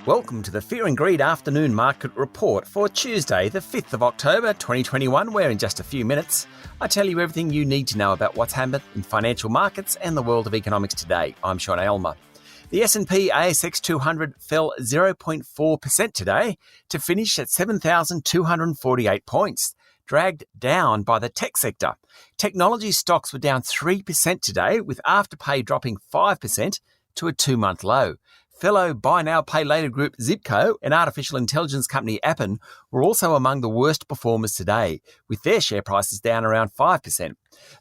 Welcome to the Fear and Greed Afternoon Market Report for Tuesday, the 5th of October 2021, where in just a few minutes, I tell you everything you need to know about what's happened in financial markets and the world of economics today. I'm Sean Aylmer. The S&P ASX 200 fell 0.4% today to finish at 7,248 points, dragged down by the tech sector. Technology stocks were down 3% today, with Afterpay dropping 5% to a two-month low. Fellow buy now, pay later group Zipco and artificial intelligence company Appen were also among the worst performers today, with their share prices down around 5%.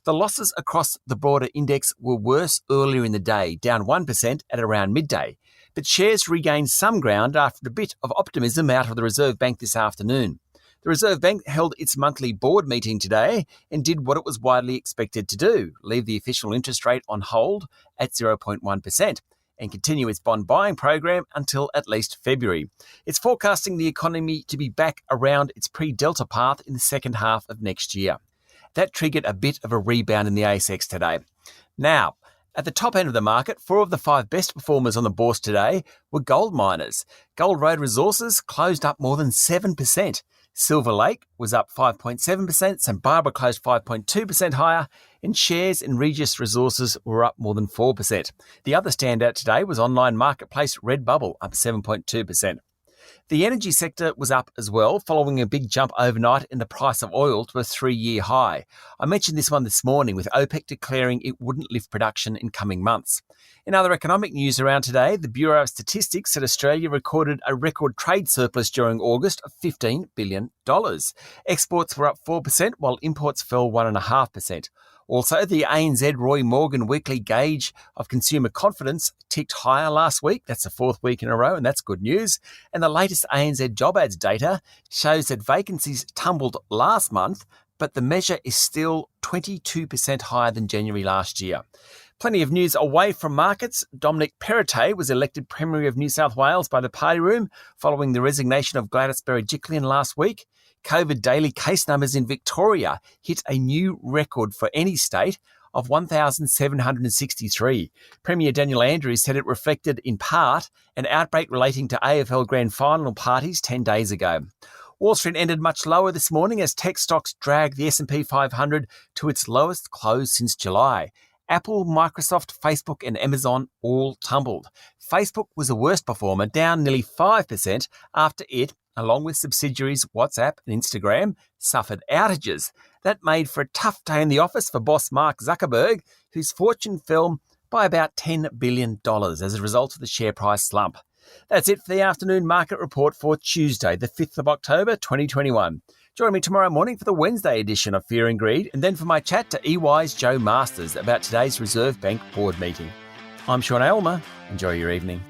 The losses across the broader index were worse earlier in the day, down 1% at around midday. But shares regained some ground after a bit of optimism out of the Reserve Bank this afternoon. The Reserve Bank held its monthly board meeting today and did what it was widely expected to do, leave the official interest rate on hold at 0.1%. and continue its bond buying program until at least February. It's forecasting the economy to be back around its pre-Delta path in the second half of next year. That triggered a bit of a rebound in the ASX today. Now, at the top end of the market, 4 of the 5 best performers on the bourse today were gold miners. Gold Road Resources closed up more than 7%. Silver Lake was up 5.7%, St Barbara closed 5.2% higher, and shares in Regis Resources were up more than 4%. The other standout today was online marketplace Redbubble, up 7.2%. The energy sector was up as well, following a big jump overnight in the price of oil to a 3-year high. I mentioned this one this morning, with OPEC declaring it wouldn't lift production in coming months. In other economic news around today, the Bureau of Statistics said Australia recorded a record trade surplus during August of $15 billion. Exports were up 4%, while imports fell 1.5%. Also, the ANZ Roy Morgan weekly gauge of consumer confidence ticked higher last week. That's the 4th week in a row, and that's good news. And the latest ANZ job ads data shows that vacancies tumbled last month, but the measure is still 22% higher than January last year. Plenty of news away from markets. Dominic Perrottet was elected Premier of New South Wales by the Party Room following the resignation of Gladys Berejiklian last week. COVID daily case numbers in Victoria hit a new record for any state of 1,763. Premier Daniel Andrews said it reflected, in part, an outbreak relating to AFL Grand Final parties 10 days ago. Wall Street ended much lower this morning as tech stocks dragged the S&P 500 to its lowest close since July. Apple, Microsoft, Facebook and Amazon all tumbled. Facebook was the worst performer, down nearly 5% after it, along with subsidiaries WhatsApp and Instagram, suffered outages. That made for a tough day in the office for boss Mark Zuckerberg, whose fortune fell by about $10 billion as a result of the share price slump. That's it for the afternoon market report for Tuesday, the 5th of October 2021. Join me tomorrow morning for the Wednesday edition of Fear and Greed, and then for my chat to EY's Joe Masters about today's Reserve Bank board meeting. I'm Sean Aylmer. Enjoy your evening.